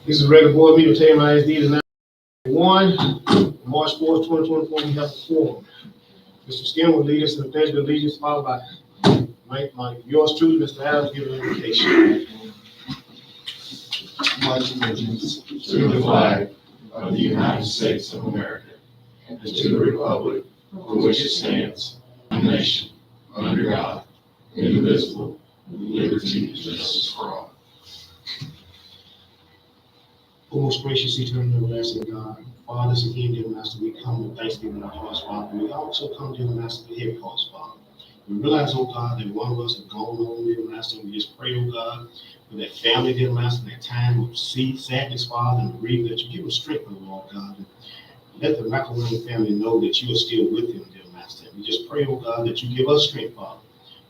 This is a regular board meeting of Tatum ISD. It is now 1, March 4th, 2024. We have a quorum. Mr. Skinner will lead us in the pledge of allegiance, followed by Mike, yours truly, Mr. Adams, giving an invitation. Pledge allegiance to the flag of the United States of America and to the republic for which it stands, one nation, under God, indivisible, with liberty and justice for all. O most gracious, eternal, everlasting God, Father, again, dear Master, we come with thanksgiving in our hearts, Father. We also come, dear Master, with heavy hearts, Father. We realize, oh God, that one of us have gone home, dear Master, and we just pray, oh God, for that family, dear Master, that time of sadness, Father, and bereavement, that you give us strength, oh Lord God. And let the McElwain family know that you are still with them, dear Master. We just pray, oh God, that you give us strength, Father,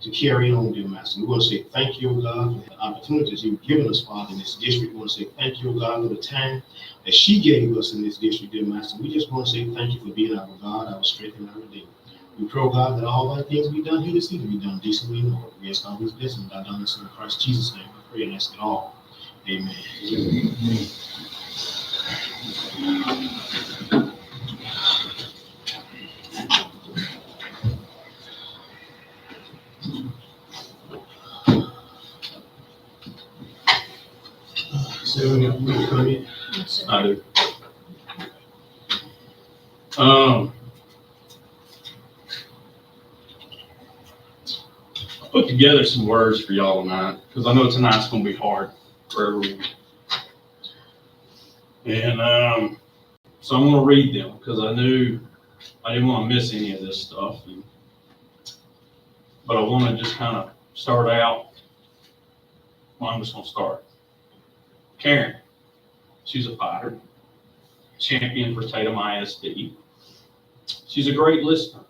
to carry on, dear Master. We want to say thank you, oh God, for the opportunities you've given us, Father, in this district. We want to say thank you, oh God, for the time that she gave us in this district, dear Master. We just want to say thank you for being our God, our strength, and our Redeemer. We pray, oh God, that all our things be done here this evening be done decently and orderly. We ask all these blessings, I done this in Christ Jesus' name. We pray and ask it all. Amen. So we got one comment. I do. I put together some words for y'all tonight because I know tonight's going to be hard for everyone. And so I'm going to read them because I knew I didn't want to miss any of this stuff. But I want to just kind of start out. Well, I'm just going to start. Karen, she's a fighter, champion for Tatum ISD. She's a great listener,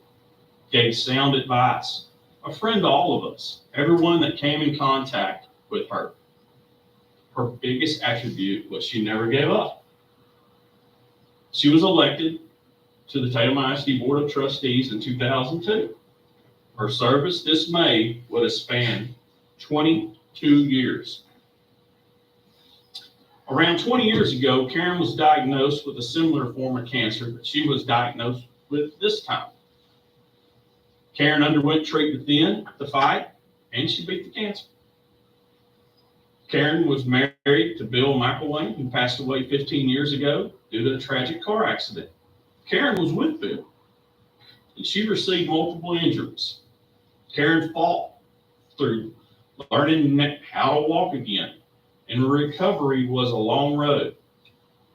gave sound advice, a friend to all of us, everyone that came in contact with her. Her biggest attribute was she never gave up. She was elected to the Tatum ISD Board of Trustees in 2002. Her service this May would have spanned 22 years. Around 20 years ago, Karen was diagnosed with a similar form of cancer that she was diagnosed with this time. Karen underwent treatment then to fight, and she beat the cancer. Karen was married to Bill McElwain, who passed away 15 years ago due to a tragic car accident. Karen was with Bill, and she received multiple injuries. Karen fought through learning how to walk again, and recovery was a long road.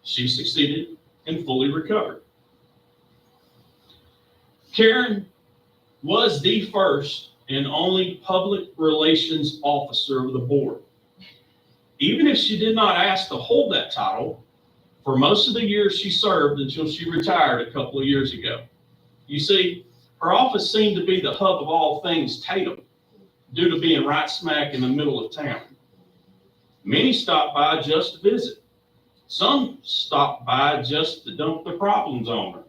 She succeeded and fully recovered. Karen was the first and only public relations officer of the board. Even if she did not ask to hold that title, for most of the years she served until she retired a couple of years ago. You see, her office seemed to be the hub of all things Tatum, due to being right smack in the middle of town. Many stopped by just to visit. Some stopped by just to dump their problems on her.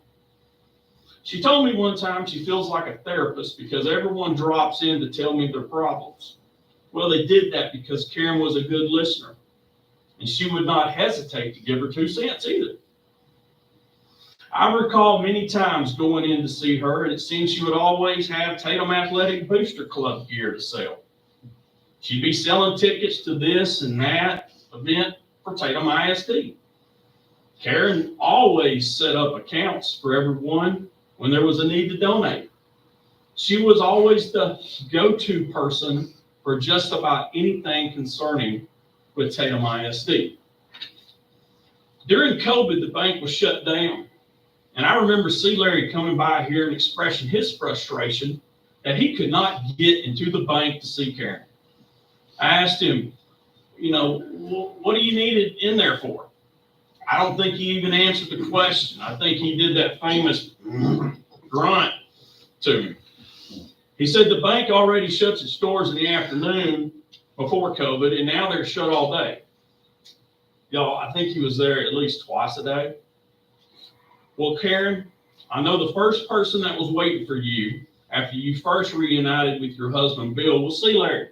She told me one time she feels like a therapist because everyone drops in to tell me their problems. Well, they did that because Karen was a good listener, and she would not hesitate to give her 2 cents either. I recall many times going in to see her, and it seemed she would always have Tatum Athletic Booster Club gear to sell. She'd be selling tickets to this and that event for Tatum ISD. Karen always set up accounts for everyone when there was a need to donate. She was always the go-to person for just about anything concerning with Tatum ISD. During COVID, the bank was shut down. And I remember C. Larry coming by here and expressing his frustration that he could not get into the bank to see Karen. I asked him, what do you need it in there for? I don't think he even answered the question. I think he did that famous grunt to me. He said the bank already shuts its doors in the afternoon before COVID, and now they're shut all day. Y'all, I think he was there at least twice a day. Well, Karen, I know the first person that was waiting for you after you first reunited with your husband, Bill, was C. Larry.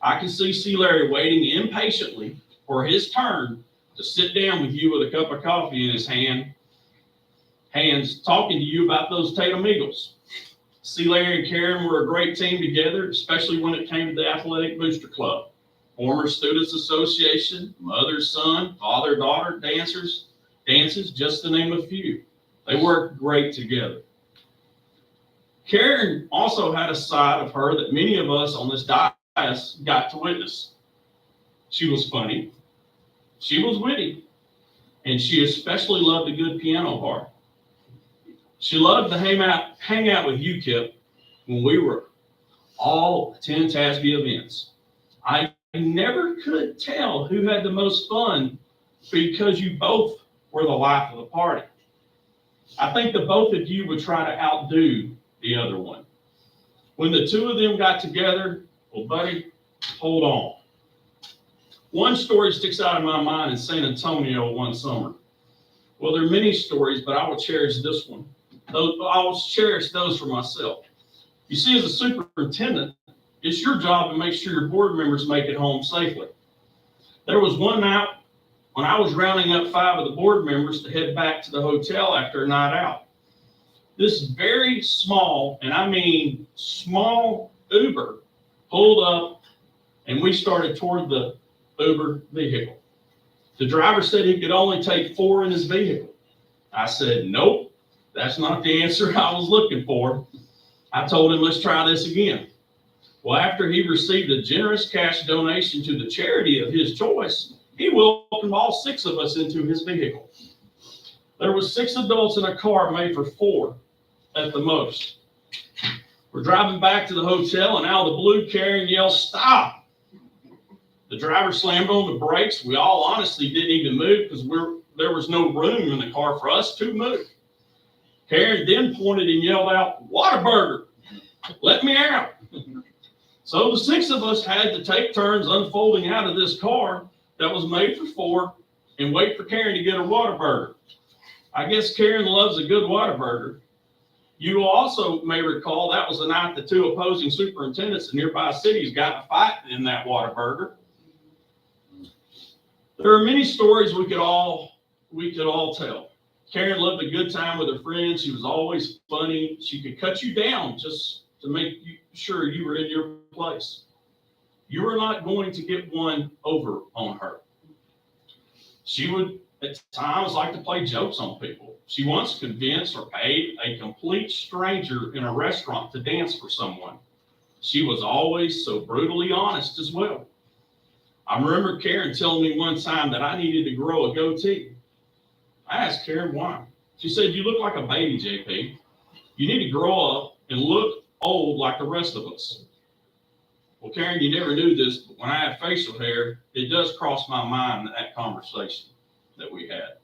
I can see C. Larry waiting impatiently for his turn to sit down with you with a cup of coffee in his hands, talking to you about those Tatum Eagles. See, Larry and Karen were a great team together, especially when it came to the Athletic Booster Club. Former Students Association, mother, son, father, daughter, dances, just to name a few. They worked great together. Karen also had a side of her that many of us on this dais got to witness. She was funny, she was witty, and she especially loved a good piano bar. She loved to hang out with you, Kip, when we were all attend TASB events. I never could tell who had the most fun because you both were the life of the party. I think the both of you would try to outdo the other one. When the two of them got together, well, buddy, hold on. One story sticks out in my mind in San Antonio one summer. Well, there are many stories, but I will cherish this one. I will cherish those for myself. You see, as a superintendent, it's your job to make sure your board members make it home safely. There was one night when I was rounding up 5 of the board members to head back to the hotel after a night out. This very small, and I mean small, Uber pulled up and we started toward the Uber vehicle. The driver said he could only take 4 in his vehicle. I said, nope, that's not the answer I was looking for. I told him, let's try this again. Well, after he received a generous cash donation to the charity of his choice, he welcomed all 6 of us into his vehicle. There was 6 adults in a car made for 4 at the most. We're driving back to the hotel, and out of the blue, Karen yells, stop. The driver slammed on the brakes. We all honestly didn't even move because there was no room in the car for us to move. Karen then pointed and yelled out, Whataburger, let me out. So the 6 of us had to take turns unfolding out of this car that was made for 4 and wait for Karen to get her Whataburger. I guess Karen loves a good Whataburger. You also may recall that was the night the 2 opposing superintendents in nearby cities got a fight in that Whataburger. There are many stories we could all tell. Karen loved a good time with her friends. She was always funny. She could cut you down just to make sure you were in your place. You were not going to get one over on her. She would at times like to play jokes on people. She once convinced or paid a complete stranger in a restaurant to dance for someone. She was always so brutally honest as well. I remember Karen telling me one time that I needed to grow a goatee. I asked Karen why. She said, you look like a baby, JP. You need to grow up and look old like the rest of us. Well, Karen, you never knew this, but when I have facial hair, it does cross my mind that conversation that we had.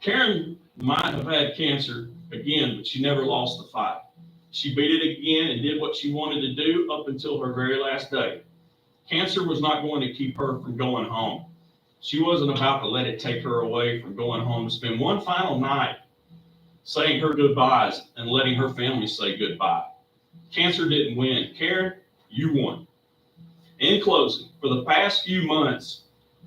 Karen might have had cancer again, but she never lost the fight. She beat it again and did what she wanted to do up until her very last day. Cancer was not going to keep her from going home. She wasn't about to let it take her away from going home to spend one final night saying her goodbyes and letting her family say goodbye. Cancer didn't win. Karen, you won. In closing, for the past few months,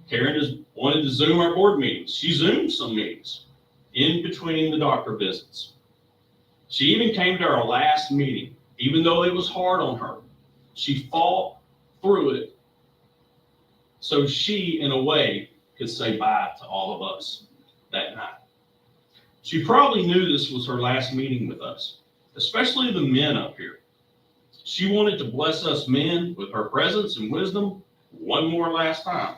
Karen has wanted to Zoom our board meetings. She Zoomed some meetings in between the doctor visits. She even came to our last meeting, even though it was hard on her. She fought through it so she, in a way, could say bye to all of us that night. She probably knew this was her last meeting with us, especially the men up here. She wanted to bless us men with her presence and wisdom one more last time.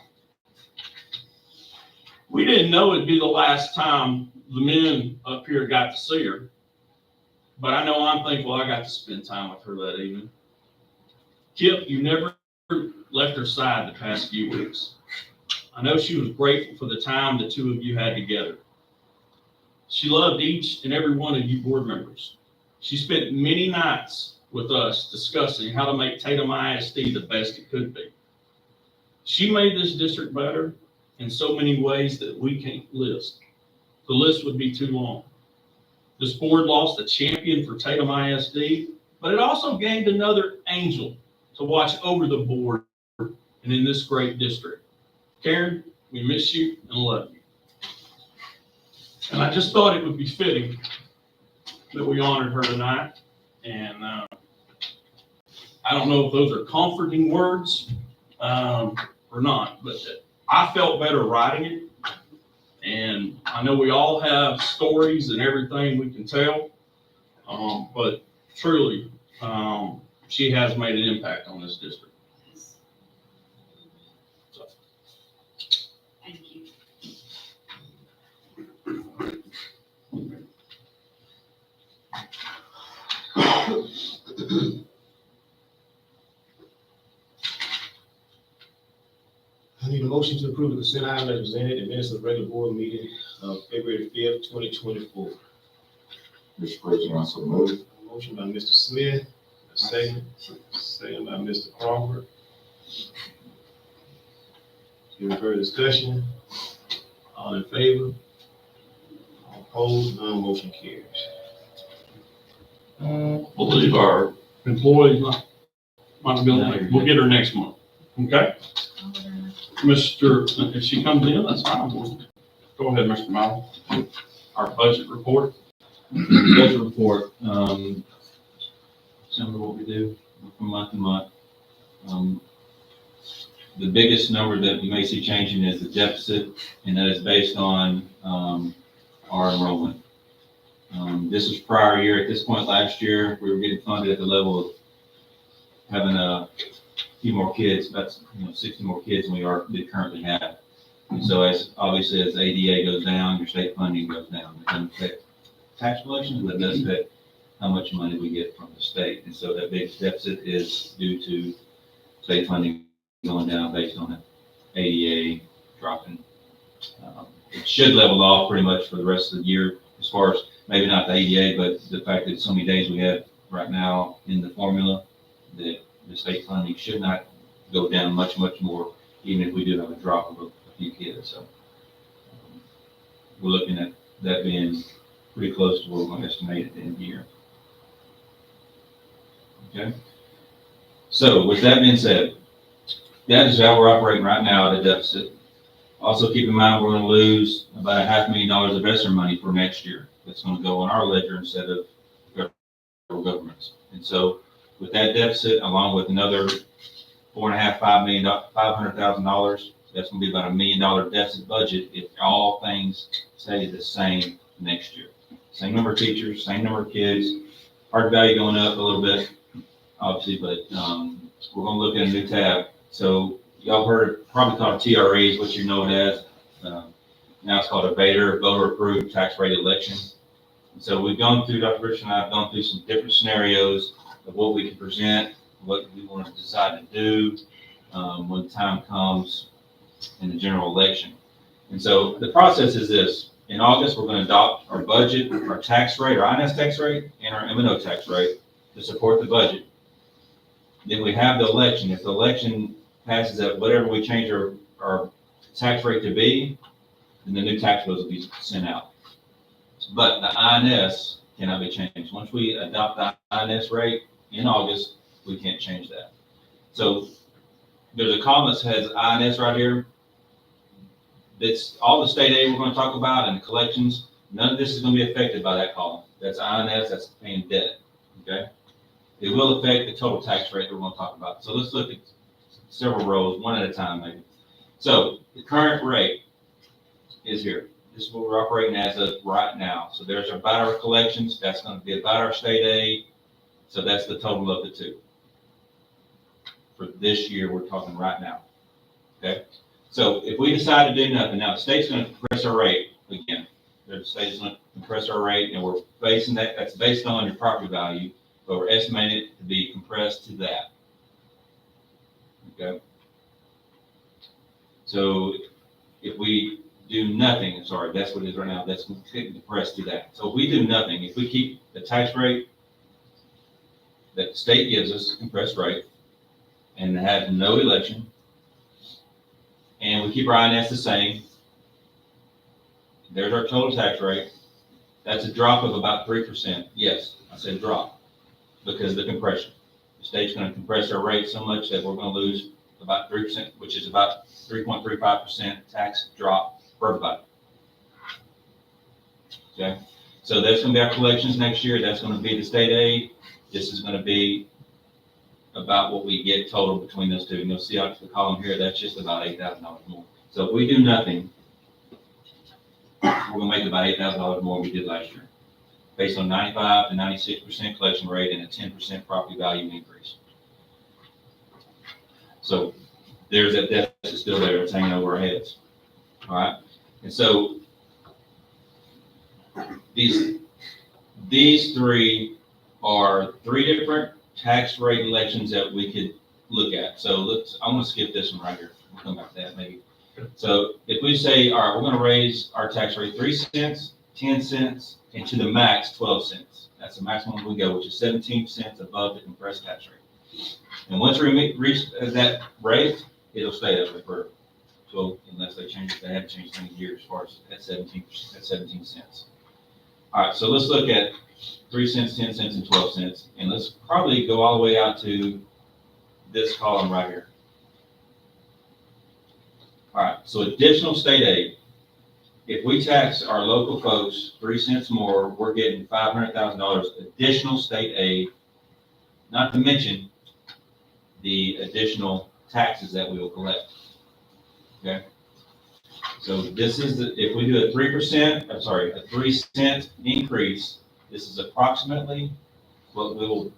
We didn't know it'd be the last time the men up here got to see her, but I know I'm thankful I got to spend time with her that evening. Kip, you never left her side the past few weeks. I know she was grateful for the time the 2 of you had together. She loved each and every one of you board members. She spent many nights with us discussing how to make Tatum ISD the best it could be. She made this district better in so many ways that we can't list. The list would be too long. This board lost a champion for Tatum ISD, but it also gained another angel to watch over the board and in this great district. Karen, We miss you and love you. And I just thought it would be fitting that we honored her tonight. And I don't know if those are comforting words or not, but I felt better writing it. And I know we all have stories and everything we can tell, but truly, she has made an impact on this district. So. Thank you. I need a motion to approve the consent item as presented in minutes of the regular board meeting of February 5th, 2024. Mr. President, I so move. Motion by Mr. Smith, a second by Mr. Crawford. Any further discussion? All in favor? All opposed? None motion carries. Believe our employees might have been late. We'll get her next month. Okay? Mr., if she comes in, that's fine. Go ahead, Mr. Malley. Our budget report. Budget report, similar to what we do from month to month. The biggest number that you may see changing is the deficit, and that is based on our enrollment. This was prior year. At this point last year, we were getting funded at the level of having a few more kids, about 60 more kids than we currently have. And so as obviously as ADA goes down, your state funding goes down. It doesn't affect tax collections, but it does affect how much money we get from the state. And so that big deficit is due to state funding going down based on the ADA dropping. It should level off pretty much for the rest of the year, as far as maybe not the ADA, but the fact that so many days we have right now in the formula, that the state funding should not go down much more, even if we do have a drop of a few kids. So we're looking at that being pretty close to what we're going to estimate at the end of the year. Okay. So with that being said, that is how we're operating right now at a deficit. Also keep in mind, we're going to lose about $500,000 of ESSER money for next year. That's going to go on our ledger instead of federal government's. And so with that deficit, along with another $500,000, that's going to be about $1 million deficit budget if all things stay the same next year. Same number of teachers, same number of kids, hard value going up a little bit, obviously, but we're going to look at a new tab. So y'all heard probably called TREs, what you know it as. Now it's called a voter approved tax rate election. And so we've gone through, Dr. Richard and I have gone through some different scenarios of what we can present, what we want to decide to do when the time comes in the general election. And so the process is this. In August, we're going to adopt our budget, our tax rate, our INS tax rate, and our M&O tax rate to support the budget. Then we have the election. If the election passes at whatever we change our tax rate to be, then the new tax bills will be sent out. But the INS cannot be changed. Once we adopt the INS rate in August, we can't change that. So there's a column that says INS right here. That's all the state aid we're going to talk about and the collections. None of this is going to be affected by that column. That's INS, that's paying debt, okay? It will affect the total tax rate that we're going to talk about. So let's look at several rows, one at a time maybe. So the current rate is here. This is what we're operating as of right now. So there's about our collections. That's going to be about our state aid. So that's the total of the two. For this year, we're talking right now, okay? So if we decide to do nothing, now the state's going to compress our rate again. The state's going to compress our rate, and we're basing that, that's based on your property value, but we're estimating it to be compressed to that. Okay. So if we do nothing, sorry, that's what it is right now, that's compressed to that. So if we do nothing, if we keep the tax rate that the state gives us, compressed rate, and have no election, and we keep our INS the same, there's our total tax rate. That's a drop of about 3%. Yes, I said drop because of the compression. The state's going to compress our rate so much that we're going to lose about 3%, which is about 3.35% tax drop for everybody. Okay, so that's gonna be our collections next year. That's gonna be the state aid. This is gonna be about what we get total between those two. And you'll see out the column here, that's just about $8,000 more. So if we do nothing, we're gonna make about $8,000 more than we did last year, based on 95 to 96% collection rate and a 10% property value increase. So there's that deficit still there, it's hanging over our heads. All right, and so these three are three different tax rate elections that we could look at. So I'm gonna skip this one right here. We'll come back to that maybe. So if we say, all right, we're gonna raise our tax rate 3 cents, 10 cents, and to the max 12 cents. That's the maximum we go, which is 17 cents above the compressed tax rate. And once we reach that rate, it'll stay that way for 12, unless they change it. They haven't changed any years as far as at 17 cents. All right, so let's look at 3 cents, 10 cents, and 12 cents. And let's probably go all the way out to this column right here. All right, so additional state aid. If we tax our local folks 3 cents more, we're getting $500,000 additional state aid, not to mention the additional taxes that we will collect. Okay? So this is if we do a 3%, I'm sorry, a 3 cent increase, this is approximately what we will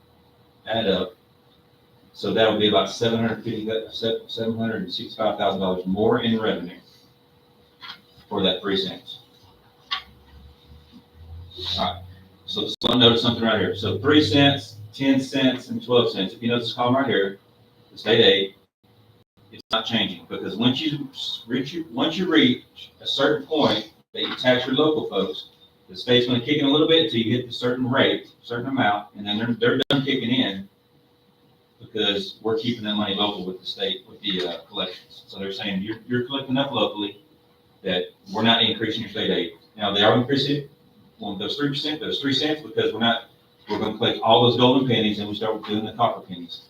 add up. So that'll be about $765,000 more in revenue for that 3 cents. All right. So notice something right here. So 3 cents, 10 cents, and 12 cents. If you notice this column right here, the state aid, it's not changing, because once you reach a certain point that you tax your local folks, the state's going to kick in a little bit until you hit the certain rate, certain amount, and then they're done kicking in, because we're keeping that money local with the state, with the collections. So they're saying you're collecting up locally, that we're not increasing your state aid. Now they are increasing it on those 3%, those 3 cents, because we're going to collect all those golden pennies and we start doing the copper pennies.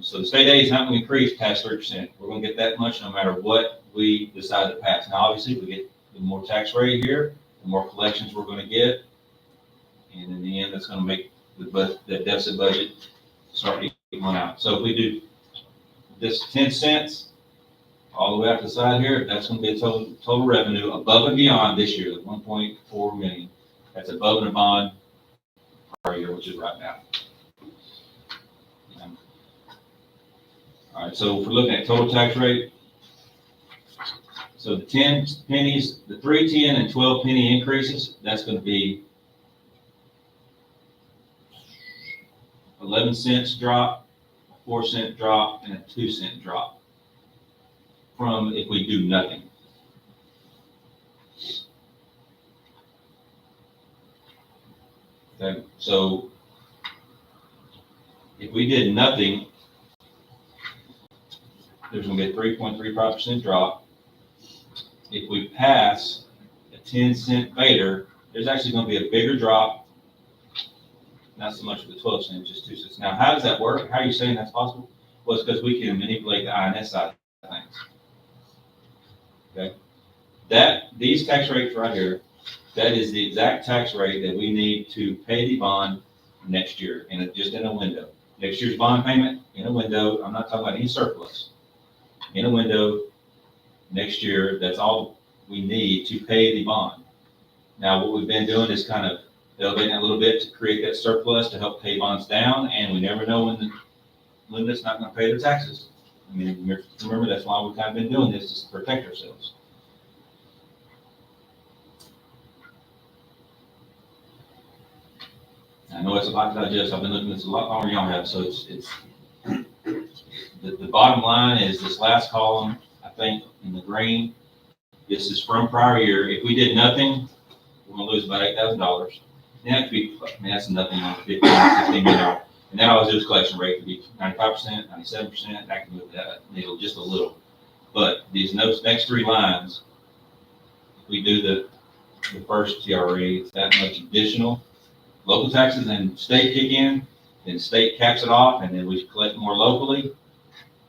So the state aid is not going to increase past 3%. We're going to get that much no matter what we decide to pass. Now, obviously, we get the more tax rate here, the more collections we're going to get, and in the end, that's going to make the deficit budget start to run out. So if we do this 10 cents all the way out to the side here, that's going to be a total revenue above and beyond this year, the 1.4 million. That's above and beyond our year, which is right now. All right, so if we're looking at total tax rate, so the 10 pennies, the 3, 10, and 12 penny increases, that's going to be 11 cents drop, a 4 cent drop, and a 2 cent drop from if we do nothing. Okay, so if we did nothing, there's going to be a 3.35% drop. If we pass a 10 cent fader, there's actually going to be a bigger drop. Not so much for the 12 cents, just 2 cents. Now, how does that work? How are you saying that's possible? Well, it's because we can manipulate the INS side of things. Okay. These tax rates right here, that is the exact tax rate that we need to pay the bond next year, and just in a window. Next year's bond payment in a window. I'm not talking about any surplus. In a window next year, that's all we need to pay the bond. Now, what we've been doing is kind of elevating a little bit to create that surplus to help pay bonds down, and we never know when it's not going to pay their taxes. I mean, remember, that's why we've kind of been doing this, is to protect ourselves. I know it's a lot to digest. I've been looking at this a lot longer than y'all have, so it's the bottom line is this last column, I think, in the green. This is from prior year. If we did nothing, we're going to lose about $8,000. And that could be, I mean, that's nothing, $15 million. And that always is collection rate could be 95%, 97%. That can move that needle just a little. But these next 3 lines, if we do the first TRE, it's that much additional local taxes and state kick in, then state caps it off, and then we collect more locally.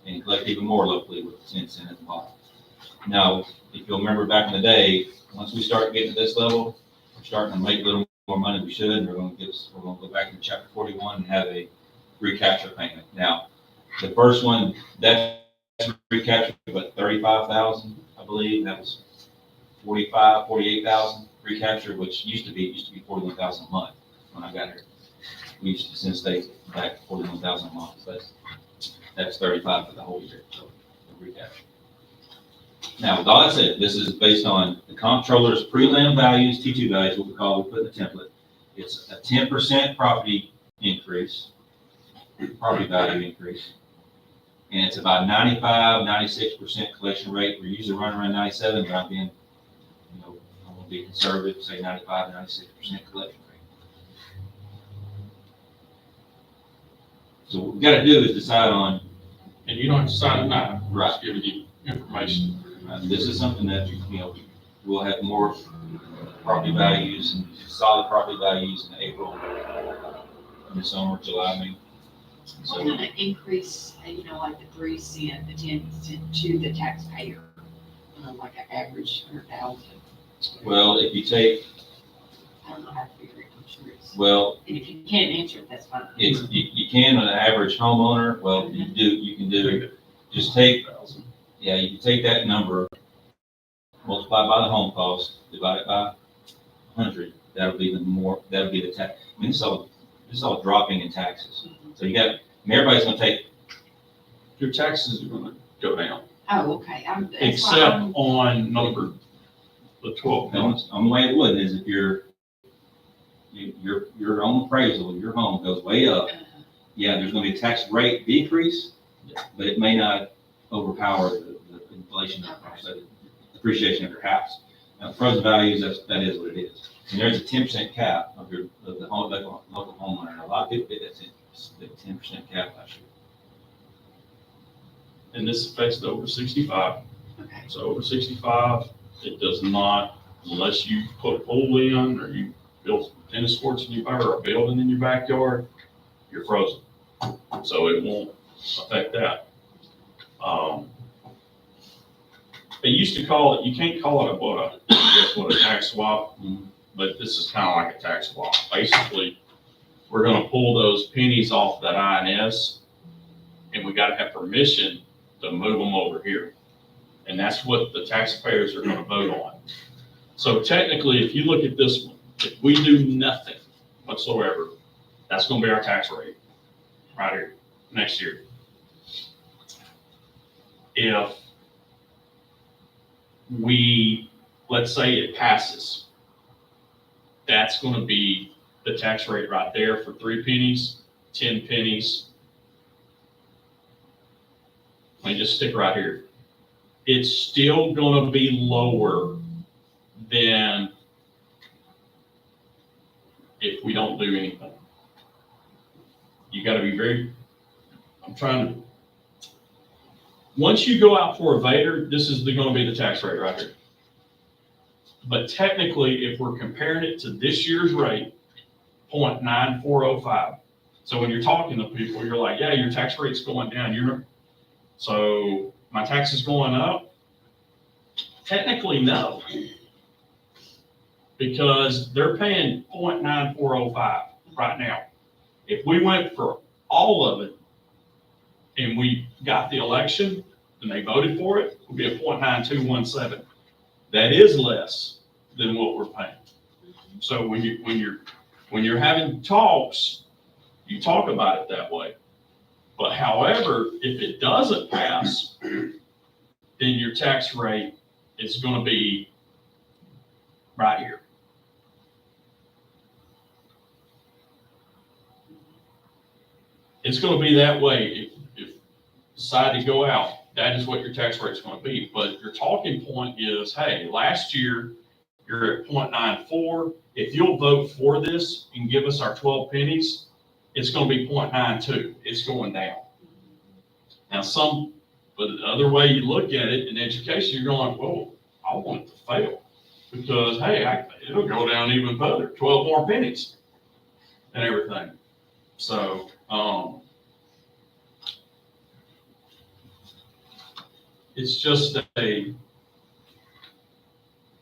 and collect even more locally with the 10 cent involved. Now, if you'll remember back in the day, once we start getting to this level, we're starting to make a little more money than we should, and we're gonna go back to chapter 41 and have a recapture payment. Now, the first one, that's recapture, but 35,000, I believe, that was 48,000 recapture, which used to be 41,000 a month when I got here. We used to send state back 41,000 a month, so that's 35 for the whole year, so the recapture. Now, with all that said, this is based on the comptroller's pre-land values, T2 values, what we call, we put in the template. It's a 10% property increase, property value increase. And it's about 96% collection rate. We're usually running around 97, but I'm being, I'm gonna be conservative, say 96% collection rate. So what we gotta do is decide on, And you don't have to sign it now. Right. Just giving you information. this is something that, we'll have more property values and solid property values in April, in the summer, July, maybe. What kind of increase, like the 3 cent, the 10 cent to the taxpayer? Like an average 100,000? Well, if you take, I don't know how to figure it, I'm sure it's. well, And if you can't answer it, that's fine. you can on an average homeowner, well, you can do, just take, you can take that number, multiply by the home cost, divide it by 100, that'll be the tax. I mean, this is all dropping in taxes. So everybody's gonna take, Your taxes are gonna go down, Oh, okay. That's why except I'm- on number, the 12 months. the only way it would is if your own appraisal of your home goes way up, there's gonna be a tax rate decrease, but it may not overpower the inflation, so the depreciation of your house. Now, frozen values, that is what it is. And there's a 10% cap of the local homeowner, and a lot of people get that 10% cap last year. And this affects the over 65. Okay. So over 65, it does not, unless you put a pool in or you build tennis courts in your, or a building in your backyard, you're frozen. So it won't affect that. They used to call it, you can't call it a tax swap, but this is kind of like a tax swap. Basically, we're gonna pull those pennies off that INS, and we gotta have permission to move them over here. And that's what the taxpayers are gonna vote on. So technically, if you look at this one, if we do nothing whatsoever, that's gonna be our tax rate, right here, next year. If let's say it passes, that's gonna be the tax rate right there for 3 pennies, 10 pennies. Let me just stick right here. It's still gonna be lower than if we don't do anything. You gotta be once you go out for a Vader, this is gonna be the tax rate right here. But technically, if we're comparing it to this year's rate, 0.9405. So when you're talking to people, you're like, yeah, your tax rate's going down. So my tax is going up? Technically, no. Because they're paying 0.9405 right now. If we went for all of it and we got the election and they voted for it, it would be a 0.9217. That is less than what we're paying. So when you're having talks, you talk about it that way. But however, if it doesn't pass, then your tax rate is going to be right here. It's going to be that way. If you decide to go out, that is what your tax rate is going to be. But your talking point is, hey, last year you're at 0.94. If you'll vote for this and give us our 12 pennies, it's going to be 0.92. It's going down. Now, but the other way you look at it in education, you're going, well, I want it to fail because, hey, it'll go down even further, 12 more pennies and everything. So, It's just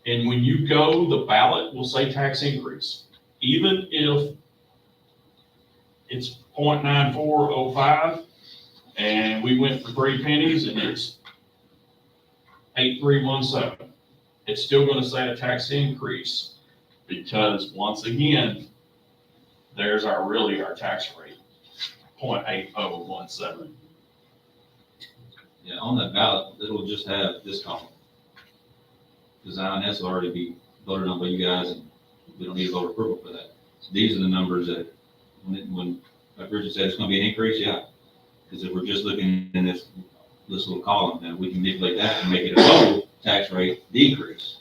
and when you go, the ballot will say tax increase. Even if it's 0.9405 and we went for 3 pennies and it's 8317, it's still gonna say a tax increase because once again, there's our tax rate, 0.8017. Yeah, on that ballot, it'll just have this column. Because INS will already be voted on by you guys, and we don't need to vote approval for that. So these are the numbers that, like Richard said, it's gonna be an increase, yeah. Because if we're just looking in this little column, then we can manipulate that and make it a total tax rate decrease.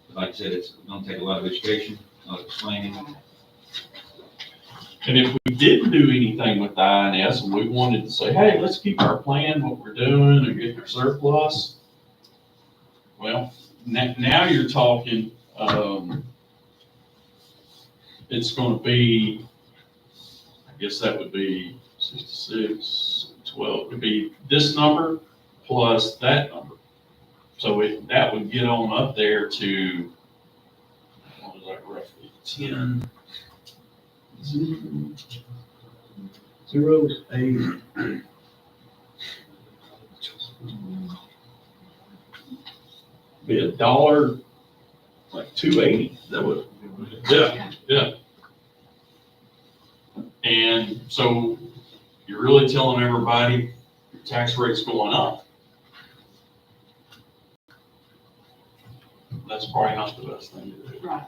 But like I said, it's gonna take a lot of education, a lot of explaining. And if we didn't do anything with the INS and we wanted to say, hey, let's keep our plan, what we're doing, and get their surplus, well, now you're talking, it's gonna be, I guess that would be 66, 12, would be this number plus that number. So that would get on up there to, what was that, roughly 10, 0, 8. Be $1, like 280. That would, yeah. And so you're really telling everybody your tax rate's going up. That's probably not the best thing to do. Right.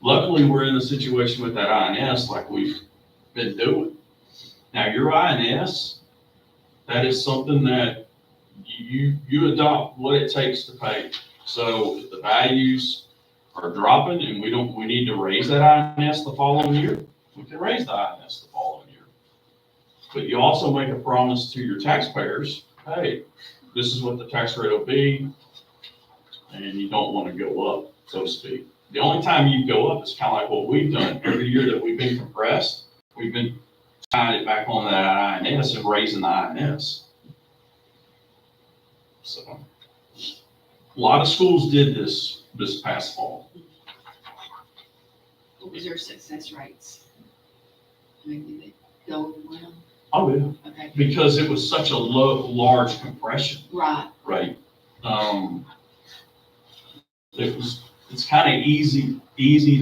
Luckily, we're in a situation with that INS like we've been doing. Now, your INS, that is something that you adopt what it takes to pay. So if the values are dropping and we need to raise that INS the following year, we can raise the INS the following year. But you also make a promise to your taxpayers, hey, this is what the tax rate will be, and you don't want to go up, so to speak. The only time you go up is kind of like what we've done. Every year that we've been compressed, we've been tying it back on that INS and raising the INS. So a lot of schools did this past fall. What was their success rates? I mean, did they go well? Oh, yeah. Okay, Because it was such a large compression, right. right? It's kind of easy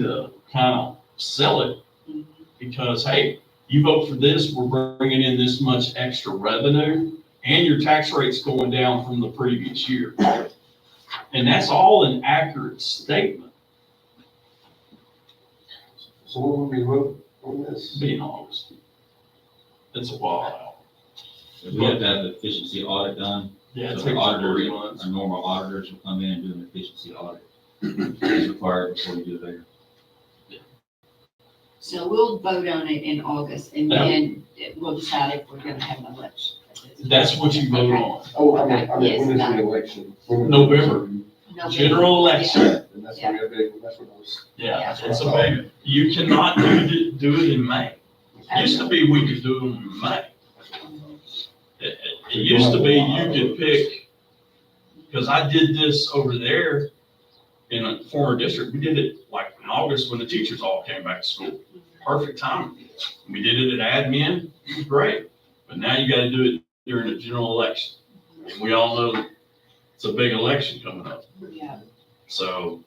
to kind of sell it Mhm. because, hey, you vote for this, we're bringing in this much extra revenue and your tax rate's going down from the previous year. And that's all an accurate statement. So what would we vote on this? Being August. It's a while out. We have to have the efficiency audit done. Yeah, it So takes the auditor, 3 months. our normal auditors will come in and do an efficiency audit. It's required before we do it there. So we'll vote on it in August and Yeah. then we'll decide if we're gonna have an election. That's what you vote Okay. on. Oh, Okay, when yes, is the that- election? November. November. General election. And that's gonna be a big, that's what I was. Yeah, it's a big, you cannot do it in May. It used to be we could do them in May. It used to be you could pick, because I did this over there in a former district. We did it like in August when the teachers all came back to school. Perfect time. We did it at admin, it was great. But now you gotta do it during a general election. And we all know it's a big election coming up. Yeah, So,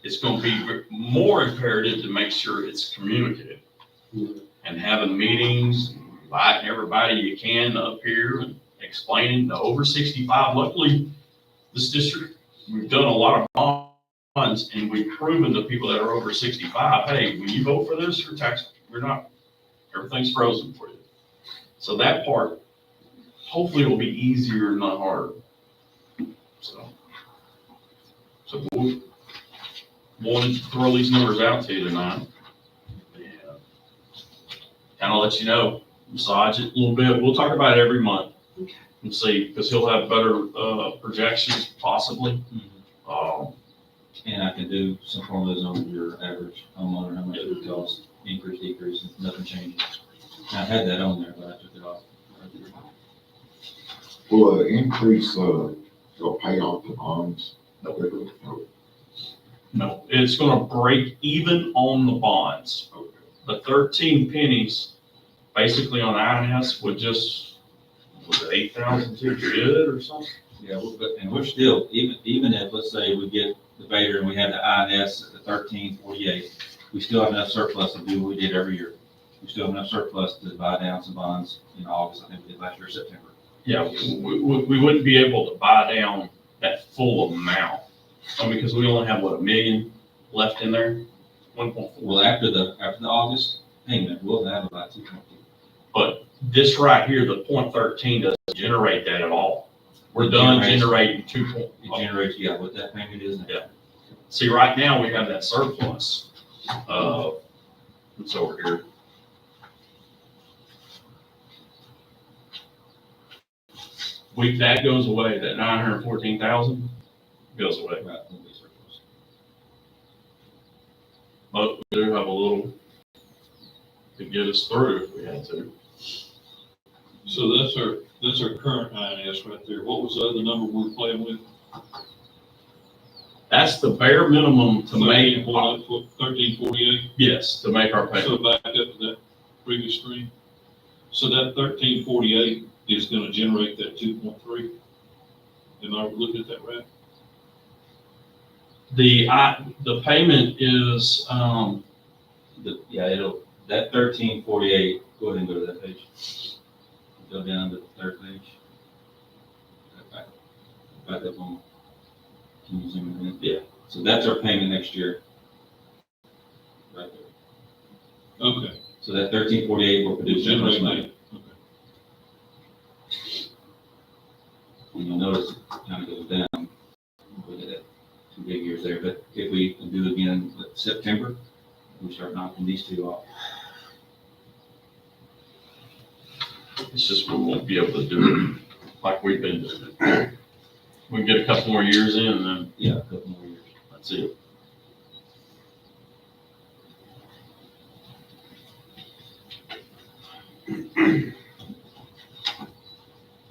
it's gonna be more imperative to make sure it's communicated. And having meetings, inviting everybody you can up here and explaining the over 65. Luckily, this district, we've done a lot of bonds and we've proven to people that are over 65, hey, when you vote for this, your tax, everything's frozen for you. So that part, hopefully will be easier and not harder. So we wanted to throw these numbers out to you tonight. Kind of let you know, massage it a little bit. We'll talk about it every month Okay. and see, because he'll have better projections possibly. And I can do some formulas on your average homeowner, how much it would cost, increase, decrease, and nothing changes. I had that on there, but I took it off. Will an increase, go pay off the bonds? No, it's gonna break even on the bonds. The 13 pennies, basically on INS would just, was it 8,000 too good or something? Yeah, and we're still, even if, let's say, we get the Vader and we have the INS at the 1348, we still have enough surplus to do what we did every year. We still have enough surplus to buy down some bonds in August, I think we did last year, September. Yeah, we wouldn't be able to buy down that full amount, because we only have, what, 1 million left in there? 1.4. Well, after the August payment, we'll have about 2.2. But this right here, the 0.13 doesn't generate that at all. We're done generating 2. It generates, yeah, what that payment is. Yeah. See, right now, we have that surplus. It's over here. That goes away, that 914,000 goes away. Right, it'll be surplus. But we do have a little to get us through if we had to. So that's our current INS right there. What was the other number we were playing with? That's the bare minimum to make, 1348. yes, to make our So payment. back up to that previous screen. So that 1348 is gonna generate that 2.3. Am I looking at that right? The payment is, That 1348, go ahead and go to that page. Go down to the third page. Back up on. Can you zoom in? Yeah, so that's our payment next year. Right there. Okay. So that 1348 will produce that much Generate money. that. Okay. And you'll notice it kind of goes down. Look at that, 2 big years there, but if we do it again in September, we start knocking these two off. it's just we won't be able to do it like we've been doing it. We can get a couple more years in and then Yeah, a couple more years. that's it.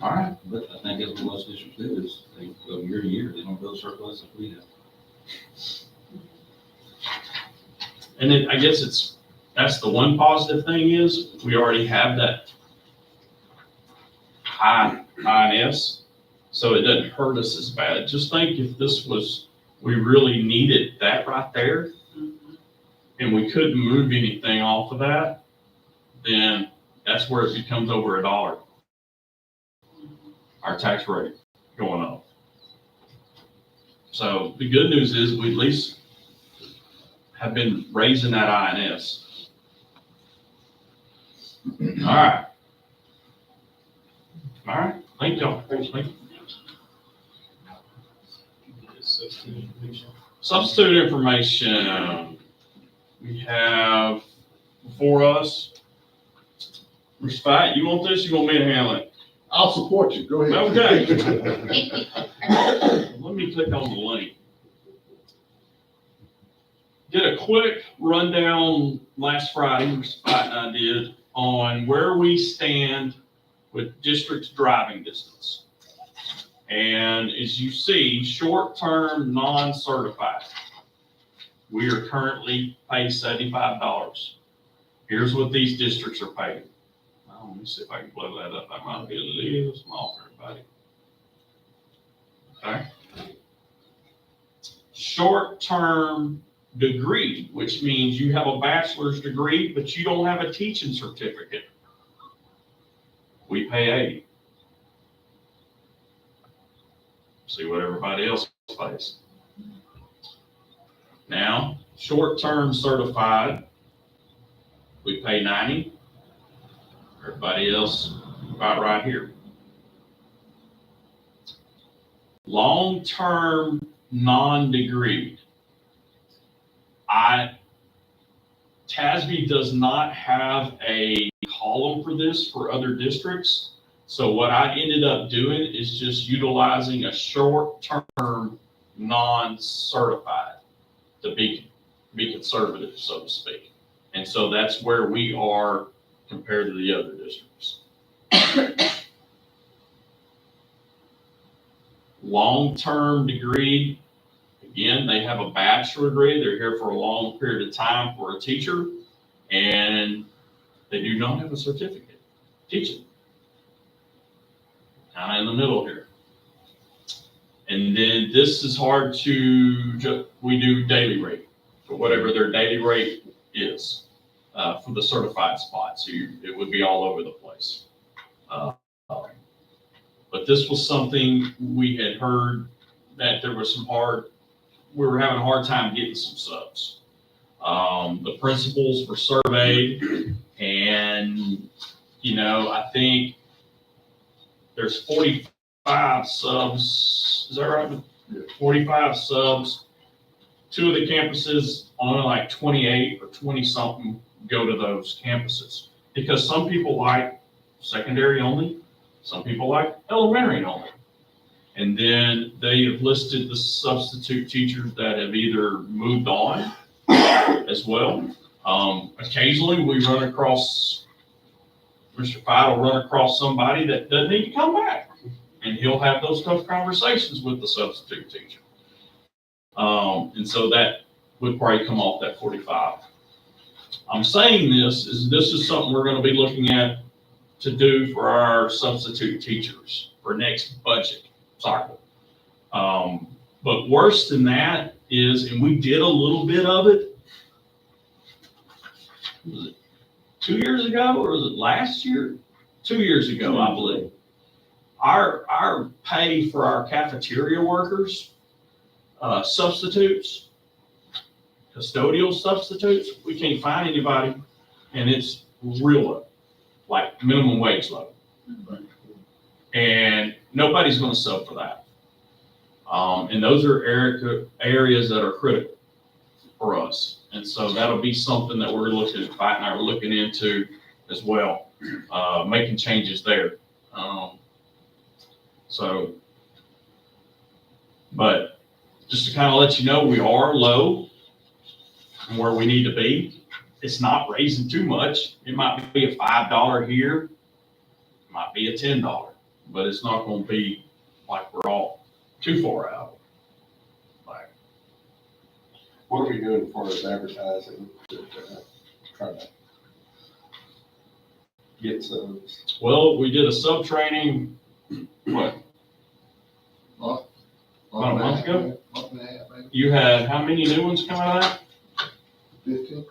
All right. But I think that's what most districts do is they go year to year, they don't build surplus like we have. And then I guess that's the one positive thing is we already have that high INS, so it doesn't hurt us as bad. Just think if this was, we really needed that right there and we couldn't move anything off of that, then that's where it becomes over $1. Our tax rate going up. So the good news is we at least have been raising that INS. All right. All right, thank y'all. Thank you. Substitute information. We have before us. Mr. Fight, you want this? You want me to handle it? I'll support you. Go ahead. Okay. Let me click on the link. Did a quick rundown last Friday, Mr. Fight and I did, on where we stand with district driving distance. And as you see, short-term, non-certified, we are currently paying $75. Here's what these districts are paying. Well, let me see if I can blow that up. That might be a little small for everybody. Okay. Short-term degree, which means you have a bachelor's degree, but you don't have a teaching certificate. We pay 80. See what everybody else pays. Now, short-term certified, we pay 90. Everybody else about right here. Long-term non-degree. TASB does not have a column for this for other districts. So what I ended up doing is just utilizing a short-term non-certified to be conservative, so to speak. And so that's where we are compared to the other districts. long-term degree, again, they have a bachelor degree. They're here for a long period of time for a teacher, and they do not have a certificate teaching. Kind of in the middle here. And then this is hard to, we do daily rate for whatever their daily rate is for the certified spot. So it would be all over the place. But this was something we had heard that there was we were having a hard time getting some subs. The principals were surveyed, and, I think there's 45 subs, is that right? Yeah. 45 subs. Two of the campuses, only like 28 or 20 something go to those campuses. Because some people like secondary only, some people like elementary only. And then they have listed the substitute teachers that have either moved on as well. Occasionally we run across, Mr. Fide will run across somebody that doesn't need to come back. And he'll have those tough conversations with the substitute teacher. And so that would probably come off that 45. I'm saying this is something we're going to be looking at to do for our substitute teachers for next budget cycle. But worse than that is, and we did a little bit of it, was it 2 years ago or was it last year? 2 years ago, I believe. Our pay for our cafeteria workers, substitutes, custodial substitutes, we can't find anybody, and it's real low, like minimum wage low. And nobody's going to sub for that. And those are areas that are critical for us. And so that'll be something that we're looking into as well, making changes there. But just to kind of let you know, we are low from where we need to be. It's not raising too much. It might be a $5 here, it might be a $10, but it's not going to be like we're all too far out. What are we doing as far as advertising to try to get subs? Well, we did a sub training, what? Month About a month ago? Month and a half, maybe. You had how many new ones coming out of that? 15.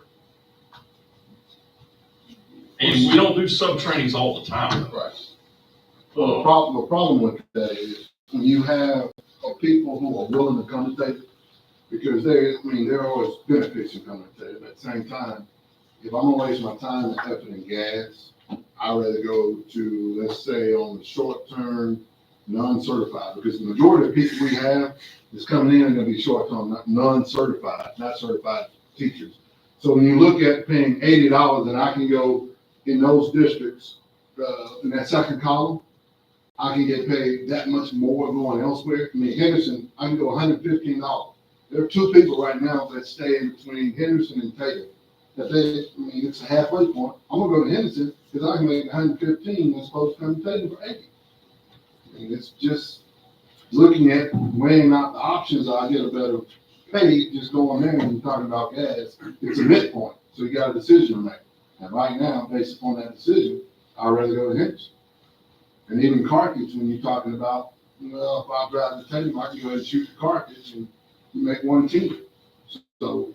And we don't do sub trainings all the time. Right. So the problem with that is when you have people who are willing to come to table, because there are always benefits in coming to table. At the same time, if I'm gonna waste my time and effort and gas, I'd rather go to, let's say, on the short term, non-certified, because the majority of people we have is coming in are gonna be short term, non-certified, not certified teachers. So when you look at paying $80, and I can go in those districts, in that second column, I can get paid that much more going elsewhere. I mean, Henderson, I can go $115. There are two people right now that stay in between Henderson and Taylor. It's a halfway point. I'm gonna go to Henderson because I can make 115 as opposed to come to Taylor for 80. It's just looking at weighing out the options. I get a better pay just going there and talking about gas. It's a midpoint, so you got a decision to make. And right now, based upon that decision, I'd rather go to Henderson. And even Carthage, when you're talking about, if I drive to Taylor, I can go ahead and shoot the Carthage and you make one team. So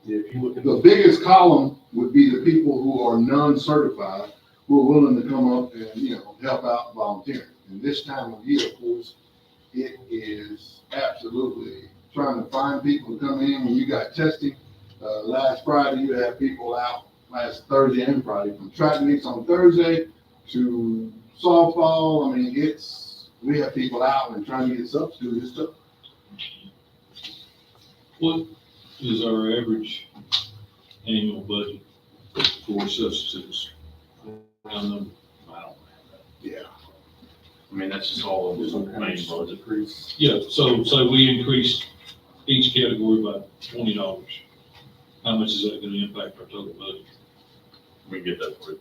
If you look at the biggest column would be the people who are non-certified, who are willing to come up and, help out volunteering. And this time of year, of course, it is absolutely trying to find people to come in. When you got testing, last Friday, you had people out last Thursday and Friday from track meets on Thursday to softball. We have people out and trying to get substitutes and stuff. What is our average annual budget for substitutes? Around them? I don't have that. Yeah. That's just all of the main budget. Yeah, so we increased each category by $20. How much is that gonna impact our total budget? We can get that for you.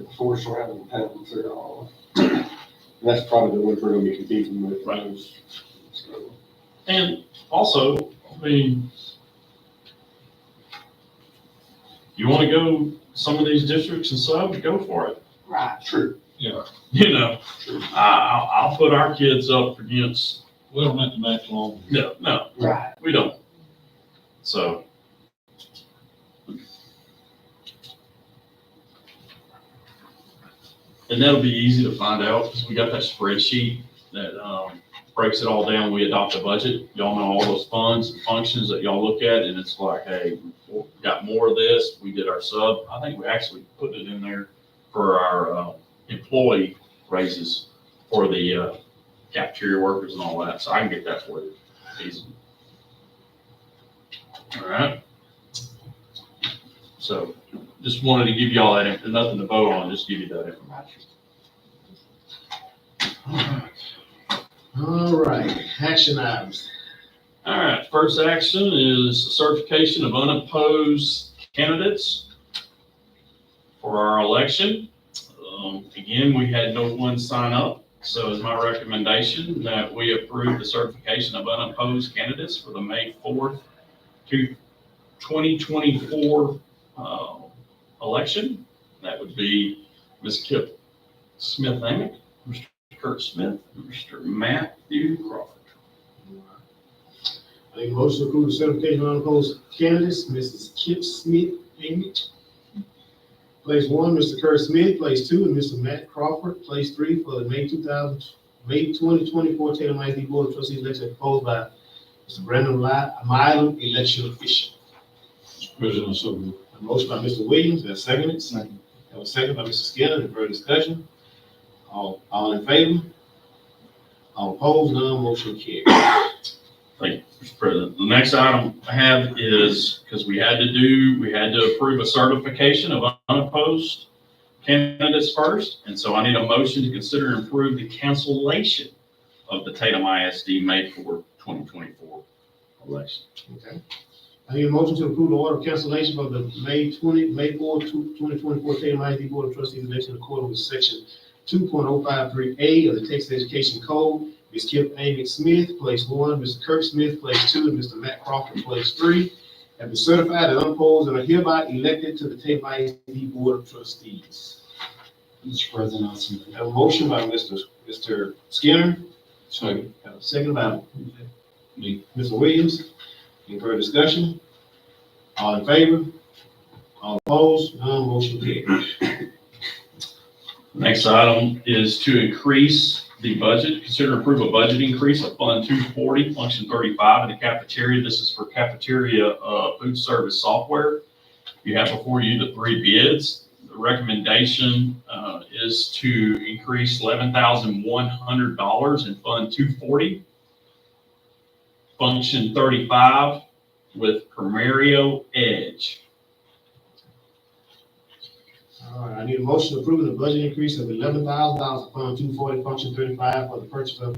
before surrounding towns, they're all, and that's probably the ones we're gonna be competing with. Right. those. So, And also, I mean, you want to go some of these districts and sub, go for it. Right. True. Yeah, You know, I'll put our kids up against, we don't have to match along. no, Right. we don't. So. And that'll be easy to find out because we got that spreadsheet that breaks it all down. We adopt a budget. Y'all know all those funds and functions that y'all look at, and it's like, hey, we got more of this. We did our sub. I think we actually put it in there for our employee raises for the cafeteria workers and all that. So I can get that for you easily. All right. So just wanted to give you all that, nothing to vote on, just give you that information. All right, action items. All right, first action is certification of unopposed candidates for our election. Again, we had no one sign up, so it's my recommendation that we approve the certification of unopposed candidates for the May 4th, 2024 election. That would be Ms. Kip Smith-Amick, Mr. Kurt Smith, and Mr. Matthew Crawford. I need a motion to approve the certification of unopposed candidates, Mrs. Kip Smith, place 1, Mr. Kurt Smith, place 2, and Mr. Matt Crawford, place 3 for the May 2024 Tatum ISD Board of Trustees election proposed by Mr. Brandon Mylum, election official. Mr. President, so moved. A motion by Mr. Williams, and a second. Second. That was second by Mr. Skinner, any further discussion? All in favor? All opposed, none, motion carries. Thank you, Mr. President. The next item I have is, because we had to approve a certification of unopposed candidates first. And so I need a motion to consider and approve the cancellation of the Tatum ISD May 4, 2024 election. Okay. I need a motion to approve the order of cancellation of the May 4, 2024 Tatum ISD Board of Trustees election in accordance with section 2.053A of the Texas Education Code. Ms. Kip Amick Smith, place 1, Mr. Kirk Smith, place 2, and Mr. Matt Crawford, place 3, have been certified as unopposed and are hereby elected to the Tatum ISD Board of Trustees. Mr. President, I'll second. Have a motion by Mr. Skinner, Second. have a second by Me. Mr. Williams. Any further discussion? All in favor? All opposed? None, motion carries. Next item is to increase the budget, consider and approve a budget increase of Fund 240, Function 35 in the cafeteria. This is for cafeteria food service software. You have before you the 3 bids. The recommendation is to increase $11,100 in Fund 240, Function 35 with Primario Edge. All right, I need a motion to approve the budget increase of $11,000 Fund 240, Function 35 for the purchase of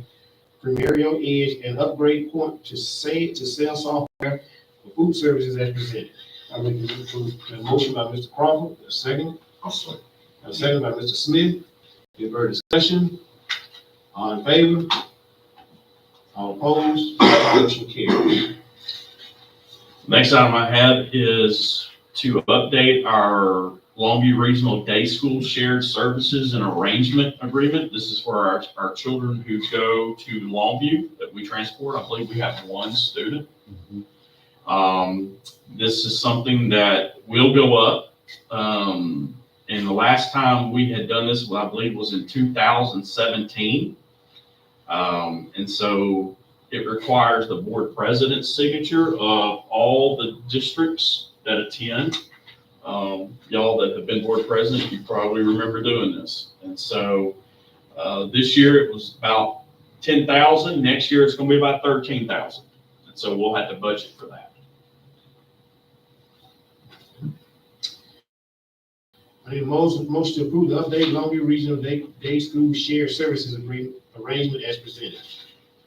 Primario Edge and upgrade point to sell software for food services as presented. I make the motion by Mr. Crawford, a second. A second by Mr. Smith. Any further discussion? All in favor? All opposed? Motion carries. Next item I have is to update our Longview Regional Day School Shared Services and Arrangement Agreement. This is for our children who go to Longview that we transport. I believe we have 1 student. This is something that will go up. And the last time we had done this, well, I believe was in 2017. And so it requires the board president's signature of all the districts that attend. Y'all that have been board president, you probably remember doing this. And so this year it was about 10,000. Next year it's going to be about 13,000. And so we'll have to budget for that. I need a motion to approve the updated Longview Regional Day School Shared Services Agreement arrangement as presented.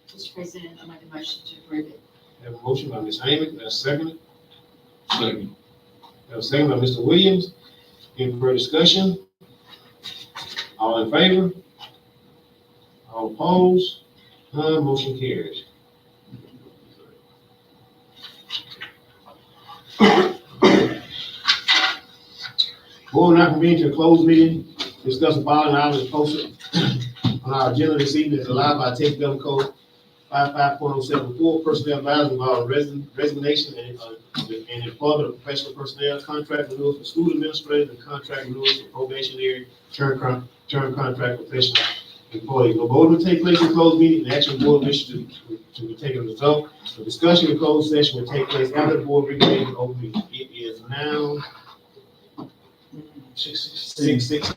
Mr. President, I make a motion to approve it. Have a motion by Ms. Amick, and a second. Second. Have a second by Mr. Williams. Any further discussion? All in favor? All opposed? None, motion carries. Board not convened to a closed meeting, discuss the following items posted on our agenda this evening as allowed by Texas Government Code 55.074, personnel matters involving resignation and employment of professional personnel, contract renewals for school administrators, and contract renewals for probationary term contract professional employees. No vote will take place in closed meeting, and action board wishes to be taken as a result. The discussion in closed session will take place after the board reconvenes in open meeting. It is now 6:16.